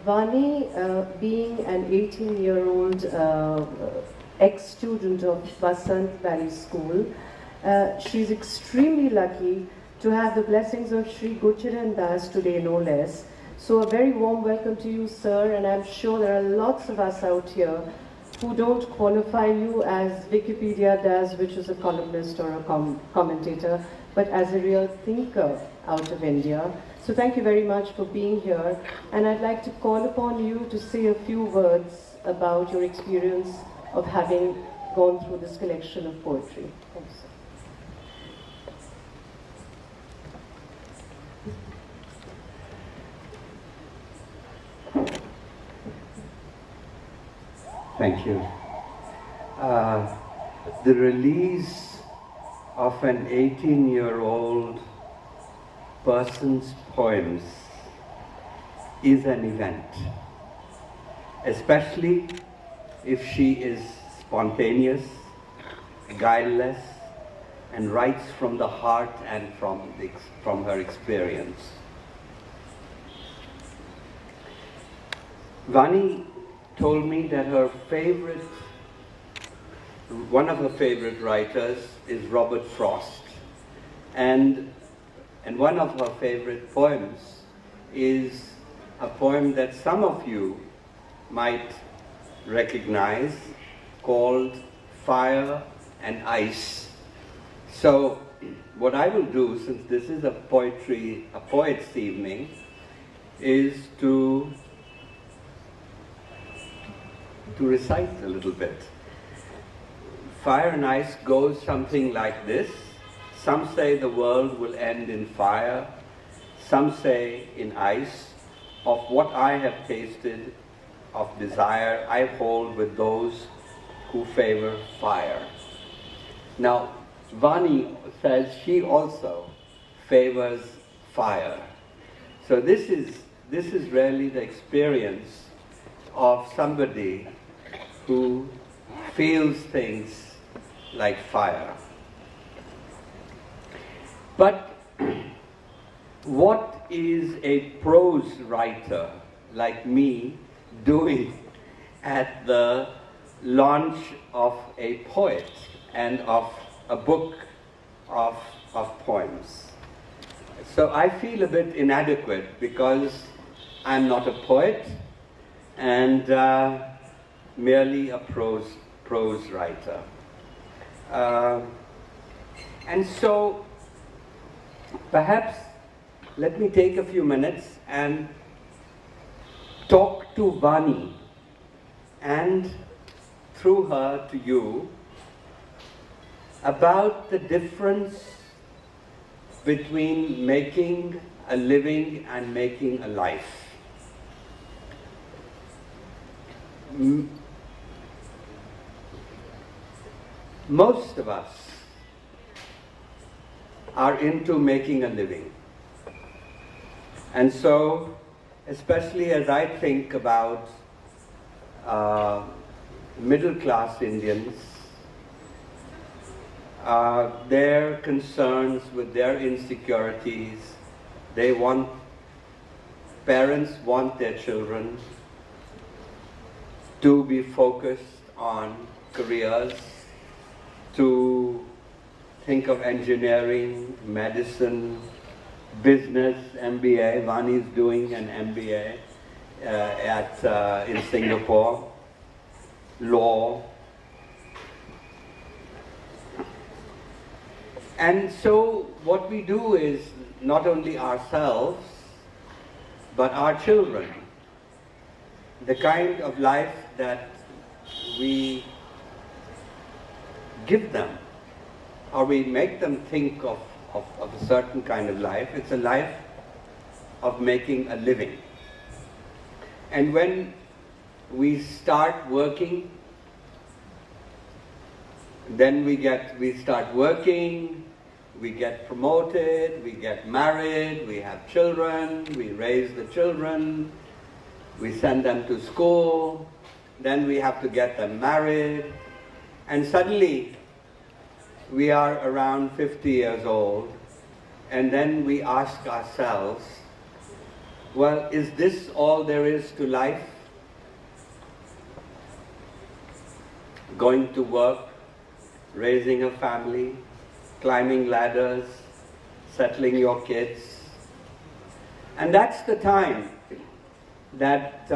Vani, being an 18-year-old ex-student of Vasant Valley School, she's extremely lucky to have the blessings of Shri Gurcharan Das today, no less. So a very warm welcome to you, sir, and I'm sure there are lots of us out here who don't qualify you as Wikipedia does, which is a columnist or a commentator, but as a real thinker out of India. So thank you very much for being here, and I'd like to call upon you to say a few words about your experience of having gone through this collection of poetry. Thanks, sir. Thank you. The release of an 18-year-old person's poems is an event, especially if she is spontaneous, guileless, and writes from the heart and from her experience. Vani told me that one of her favorite writers is Robert Frost, and one of her favorite poems is a poem that some of you might recognize, called Fire and Ice. So what I will do, since this is a poet's evening, is to recite a little bit. Fire and Ice goes something like this. Some say the world will end in fire, some say in ice. Of what I have tasted of desire, I hold with those who favor fire. Now, Vani says she also favors fire. So this is really the experience of somebody who feels things like fire. But what is a prose writer like me doing at the launch of a poet and of a book of poems? So I feel a bit inadequate because I'm not a poet and merely a prose writer. And so perhaps let me take a few minutes and talk to Vani and through her to you about the difference between making a living and making a life. Most of us are into making a living. And so, especially as I think about middle-class Indians, their concerns with their insecurities, parents want their children to be focused on careers, to think of engineering, medicine, business, MBA. Vani's doing an MBA in Singapore, law. And so what we do is not only ourselves, but our children, the kind of life that we give them, or we make them think of a certain kind of life. It's a life of making a living. And when we start working, then we start working, we get promoted, we get married, we have children, we raise the children, we send them to school, then we have to get them married, and suddenly we are around 50 years old, and then we ask ourselves, Well, is this all there is to life? Going to work, raising a family, climbing ladders, settling your kids. And that's the time that,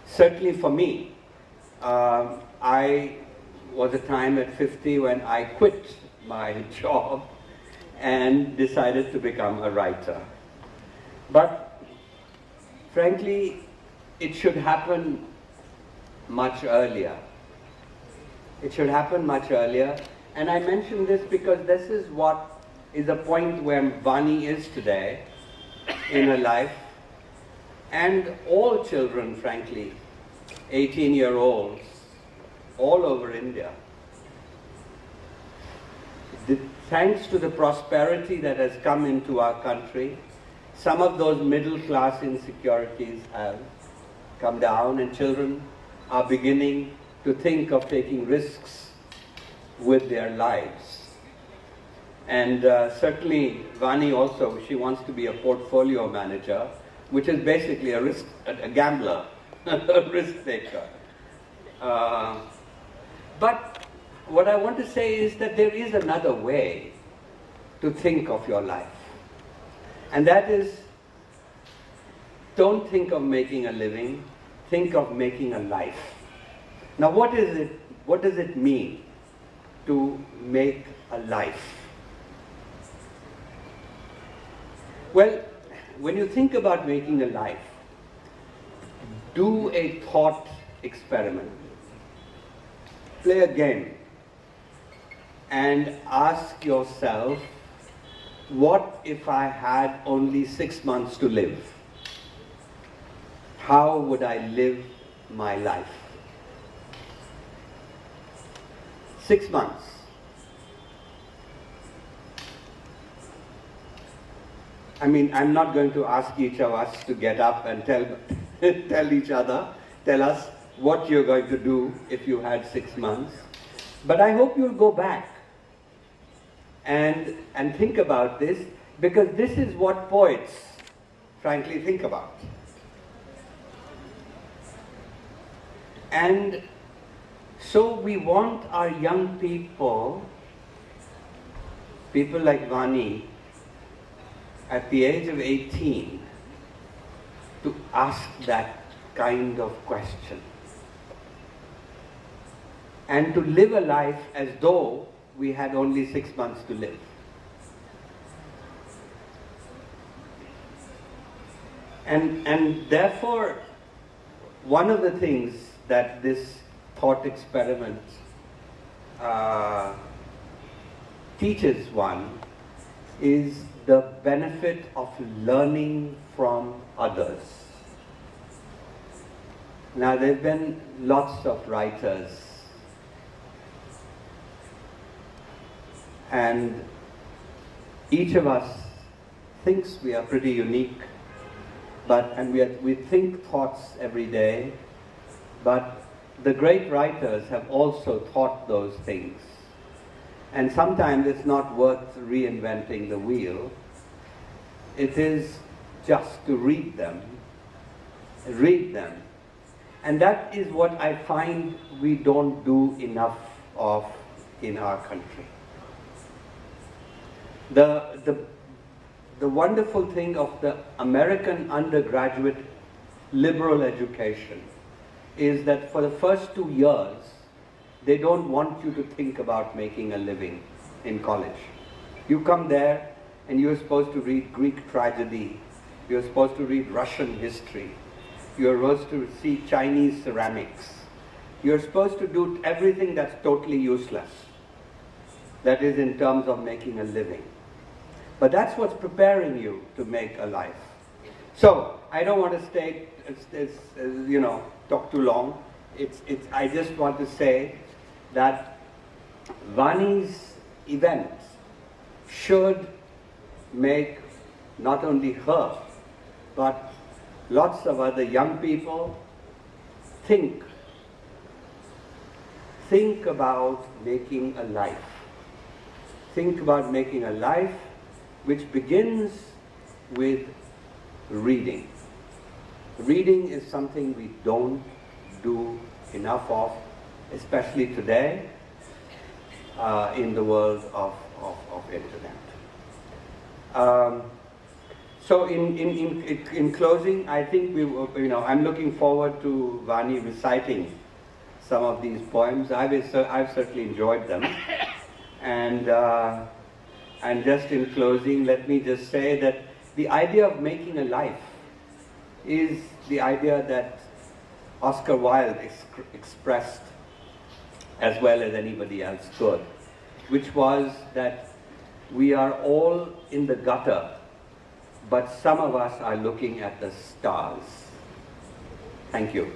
certainly for me, I was a time at 50 when I quit my job and decided to become a writer. But frankly, it should happen much earlier. It should happen much earlier. And I mention this because this is what is the point where Vani is today in her life. And all children, frankly, 18-year-olds, all over India. Thanks to the prosperity that has come into our country, some of those middle-class insecurities have come down, and children are beginning to think of taking risks with their lives. And certainly Vani also, she wants to be a portfolio manager, which is basically a gambler, a risk taker. But what I want to say is that there is another way to think of your life. And that is, don't think of making a living, think of making a life. Now what does it mean to make a life? Well, when you think about making a life, do a thought experiment. Play a game and ask yourself, what if I had only 6 months to live? How would I live my life? 6 months. I mean, I'm not going to ask each of us to get up and tell us what you're going to do if you had 6 months. But I hope you'll go back and think about this, because this is what poets, frankly, think about. And so we want our young people like Vani, at the age of 18, to ask that kind of question. And to live a life as though we had only 6 months to live. And therefore, one of the things that this thought experiment teaches one is the benefit of learning from others. Now, there have been lots of writers, and each of us thinks we are pretty unique, and we think thoughts every day, but the great writers have also thought those things. And sometimes it's not worth reinventing the wheel. It is just to read them. And that is what I find we don't do enough of in our country. The wonderful thing of the American undergraduate liberal education is that for the first 2 years, they don't want you to think about making a living in college. You come there and you're supposed to read Greek tragedy, you're supposed to read Russian history, you're supposed to see Chinese ceramics, you're supposed to do everything that's totally useless, that is in terms of making a living. But that's what's preparing you to make a life. So, I don't want to talk too long. I just want to say that Vani's events should make not only her, but lots of other young people think about making a life. Think about making a life which begins with reading. Reading is something we don't do enough of, especially today in the world of internet. So in closing, I think I'm looking forward to Vani reciting some of these poems. I've certainly enjoyed them. And just in closing, let me just say that the idea of making a life is the idea that Oscar Wilde expressed as well as anybody else could, which was that we are all in the gutter, but some of us are looking at the stars. Thank you.